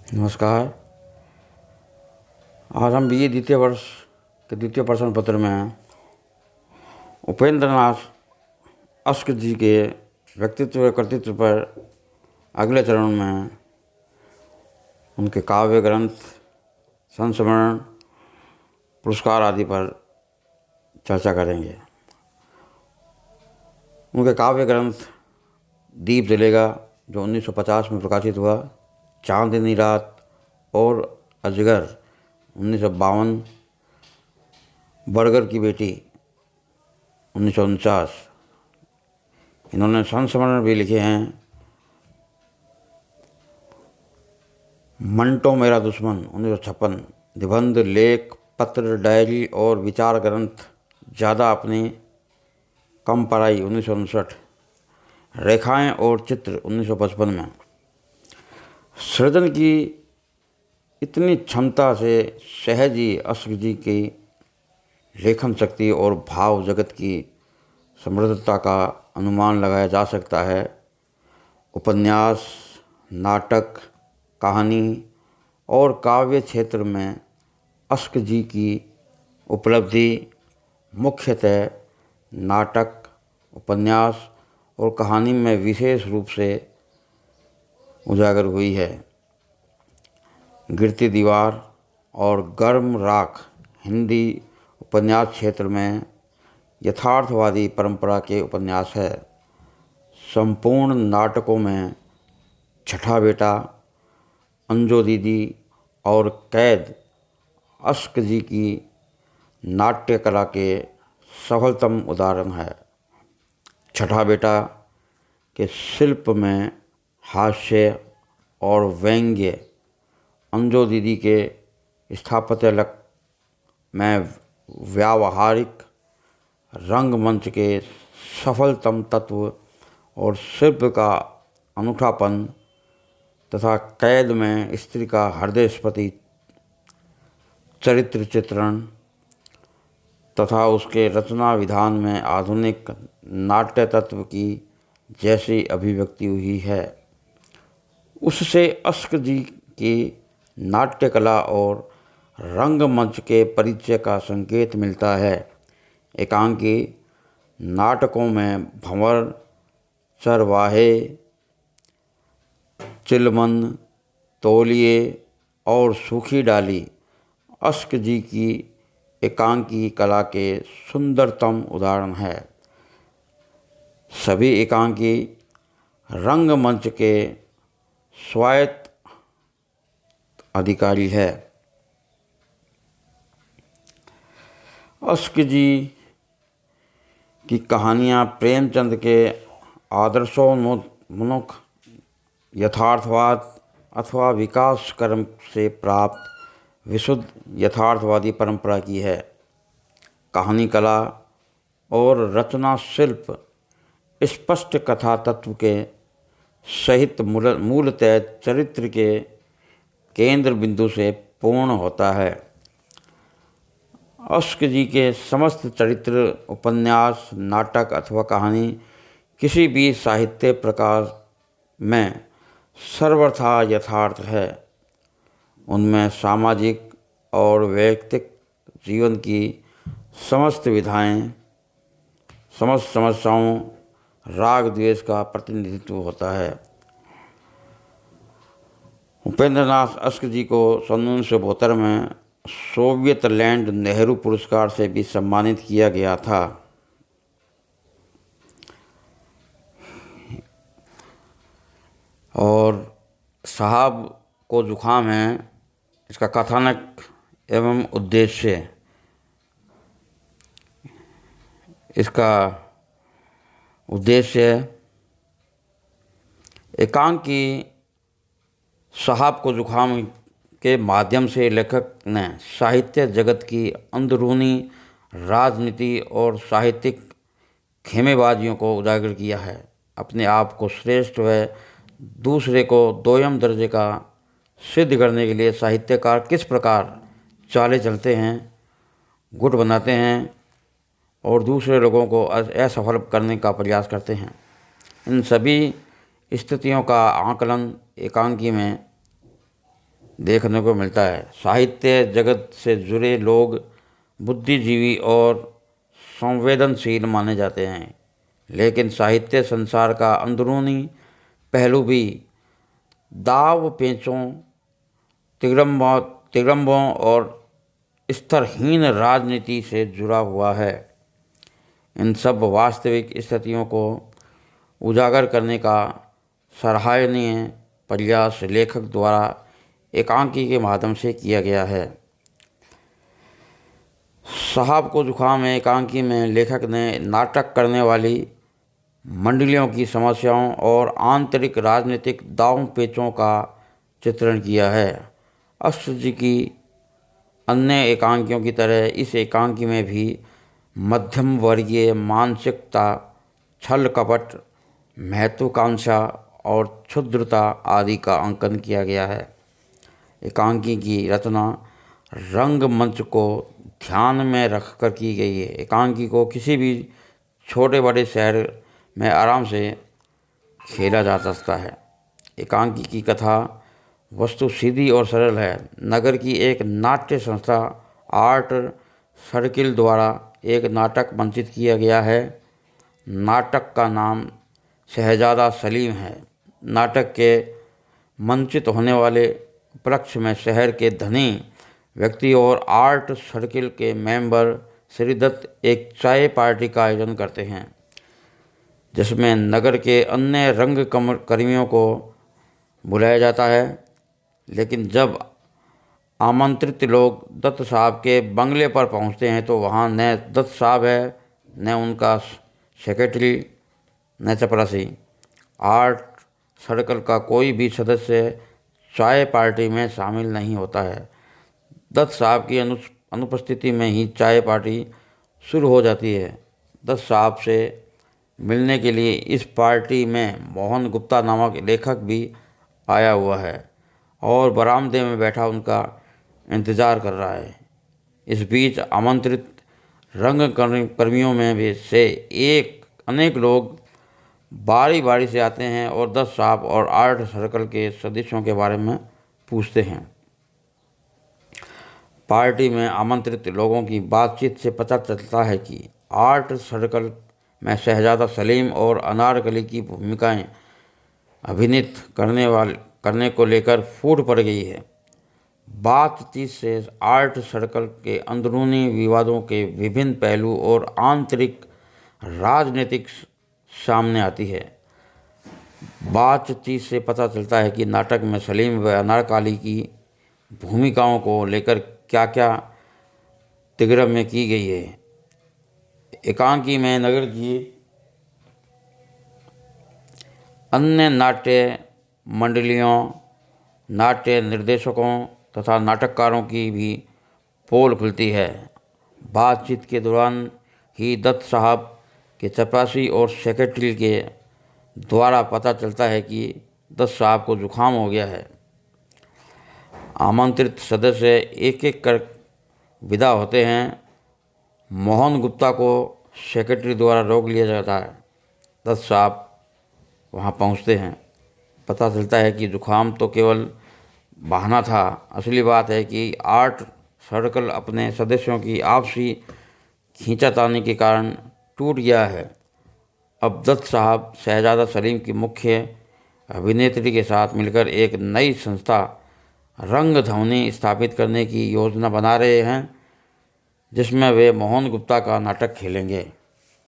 नमस्कार। आज हम बीए द्वितीय वर्ष के द्वितीय प्रश्न पत्र में उपेंद्र नाथ अश्क जी के व्यक्तित्व व कृतित्व पर अगले चरण में उनके काव्य ग्रंथ, संस्मरण, पुरस्कार आदि पर चर्चा करेंगे। उनके काव्य ग्रंथ दीप जलेगा जो 1950 में प्रकाशित हुआ, चांदनी रात और अजगर 1952, बर्गर की बेटी 1949। इन्होंने संस्मरण भी लिखे हैं। मंटो मेरा दुश्मन 1956, निबंध, लेख, पत्र, डायरी और विचार ग्रंथ ज़्यादा अपनी कम पढ़ाई 1959, रेखाएं और चित्र 1955 में। सृजन की इतनी क्षमता से सहज ही अश्क जी की लेखन शक्ति और भाव जगत की समृद्धता का अनुमान लगाया जा सकता है। उपन्यास, नाटक, कहानी और काव्य क्षेत्र में अश्क जी की उपलब्धि मुख्यतः नाटक, उपन्यास और कहानी में विशेष रूप से उजागर हुई है। गिरती दीवार और गर्म राख हिंदी उपन्यास क्षेत्र में यथार्थवादी परंपरा के उपन्यास है। संपूर्ण नाटकों में छठा बेटा, अंजो दीदी और कैद अश्क जी की नाट्य कला के सफलतम उदाहरण है। छठा बेटा के शिल्प में हास्य और व्यंग्य, अंजो दीदी के स्थापत्य में व्यावहारिक रंगमंच के सफलतम तत्व और शिल्प का अनूठापन तथा कैद में स्त्री का हृदयस्पर्शी चरित्र चित्रण तथा उसके रचना विधान में आधुनिक नाट्य तत्व की जैसी अभिव्यक्ति हुई है, उससे अश्क जी की नाट्य कला और रंगमंच के परिचय का संकेत मिलता है। एकांकी नाटकों में भंवर, चरवाहे, चिलमन, तौलिए और सूखी डाली अश्क जी की एकांकी कला के सुंदरतम उदाहरण है। सभी एकांकी रंगमंच के स्वायत्त अधिकारी है। अश्क जी की कहानियाँ प्रेमचंद के आदर्शोन्मुख यथार्थवाद अथवा विकास क्रम से प्राप्त विशुद्ध यथार्थवादी परंपरा की है। कहानी कला और रचना शिल्प स्पष्ट कथा तत्व के सहित मूलतः चरित्र के केंद्र बिंदु से पूर्ण होता है। अश्क जी के समस्त चरित्र, उपन्यास, नाटक अथवा कहानी किसी भी साहित्य प्रकार में सर्वथा यथार्थ है। उनमें सामाजिक और वैयक्तिक जीवन की समस्त विधाएं, समस्त समस्याओं, राग द्वेष का प्रतिनिधित्व होता है। उपेंद्र नाथ अश्क जी को सन 1972 में सोवियत लैंड नेहरू पुरस्कार से भी सम्मानित किया गया था। और साहब को जुखाम है, इसका कथानक एवं उद्देश्य। इसका उद्देश्य एकांकी साहब को जुखाम के माध्यम से लेखक ने साहित्य जगत की अंदरूनी राजनीति और साहित्यिक खेमेबाजियों को उजागर किया है। अपने आप को श्रेष्ठ व दूसरे को दोयम दर्जे का सिद्ध करने के लिए साहित्यकार किस प्रकार चालें चलते हैं, गुट बनाते हैं और दूसरे लोगों को असफल करने का प्रयास करते हैं, इन सभी स्थितियों का आकलन एकांकी में देखने को मिलता है। साहित्य जगत से जुड़े लोग बुद्धिजीवी और संवेदनशील माने जाते हैं, लेकिन साहित्य संसार का अंदरूनी पहलू भी दाव पेचों, तिगड़ंबों और स्तरहीन राजनीति से जुड़ा हुआ है। इन सब वास्तविक स्थितियों को उजागर करने का सराहनीय प्रयास लेखक द्वारा एकांकी के माध्यम से किया गया है। साहब को जुखाम है एकांकी में लेखक ने नाटक करने वाली मंडलियों की समस्याओं और आंतरिक राजनीतिक दांव पेचों का चित्रण किया है। अष्ट जी की अन्य एकांकियों की तरह इस एकांकी में भी मध्यम वर्गीय मानसिकता, छल कपट, महत्वाकांक्षा और क्षुद्रता आदि का अंकन किया गया है। एकांकी की रचना रंगमंच को ध्यान में रखकर की गई है। एकांकी को किसी भी छोटे बड़े शहर में आराम से खेला जा सकता है। एकांकी की कथा वस्तु सीधी और सरल है। नगर की एक नाट्य संस्था आर्ट सर्किल द्वारा एक नाटक मंचित किया गया है। नाटक का नाम शहजादा सलीम है। नाटक के मंचित होने वाले उपलक्ष्य में शहर के धनी व्यक्ति और आर्ट सर्किल के मेंबर श्री दत्त एक चाय पार्टी का आयोजन करते हैं, जिसमें नगर के अन्य रंग कर्मियों को बुलाया जाता है। लेकिन जब आमंत्रित लोग दत्त साहब के बंगले पर पहुंचते हैं तो वहां न दत्त साहब है, न उनका सेक्रेटरी, न चपरासी। आर्ट सर्कल का कोई भी सदस्य चाय पार्टी में शामिल नहीं होता है। दत्त साहब की अनुपस्थिति में ही चाय पार्टी शुरू हो जाती है। दत्त साहब से मिलने के लिए इस पार्टी में मोहन गुप्ता नामक लेखक भी आया हुआ है और बरामदे में बैठा उनका इंतज़ार कर रहा है। इस बीच आमंत्रित रंग कर्मियों में भी से अनेक लोग बारी बारी से आते हैं और दत्त साहब और आर्ट सर्कल के सदस्यों के बारे में पूछते हैं। पार्टी में आमंत्रित लोगों की बातचीत से पता चलता है कि आर्ट सर्कल में शहजादा सलीम और अनारकली की भूमिकाएं अभिनीत करने को लेकर फूट पड़ गई है। बातचीत से आर्ट सर्कल के अंदरूनी विवादों के विभिन्न पहलू और आंतरिक राजनीतिक सामने आती है। बातचीत से पता चलता है कि नाटक में सलीम व अनारकली की भूमिकाओं को लेकर क्या क्या तिगड़म में की गई है। एकांकी में नगर की अन्य नाट्य मंडलियों, नाट्य निर्देशकों तथा नाटककारों की भी पोल खुलती है। बातचीत के दौरान ही दत्त साहब के चपरासी और सेक्रेटरी के द्वारा पता चलता है कि दत्त साहब को जुखाम हो गया है। आमंत्रित सदस्य एक एक कर विदा होते हैं। मोहन गुप्ता को सेक्रेटरी द्वारा रोक लिया जाता है। दत्त साहब वहां पहुंचते हैं। पता चलता है कि जुखाम तो केवल बहाना था। असली बात है कि आर्ट सर्कल अपने सदस्यों की आपसी खींचातानी के कारण टूट गया है। अब दत्त साहब शहजादा सलीम की मुख्य अभिनेत्री के साथ मिलकर एक नई संस्था रंगध्वनि स्थापित करने की योजना बना रहे हैं, जिसमें वे मोहन गुप्ता का नाटक खेलेंगे।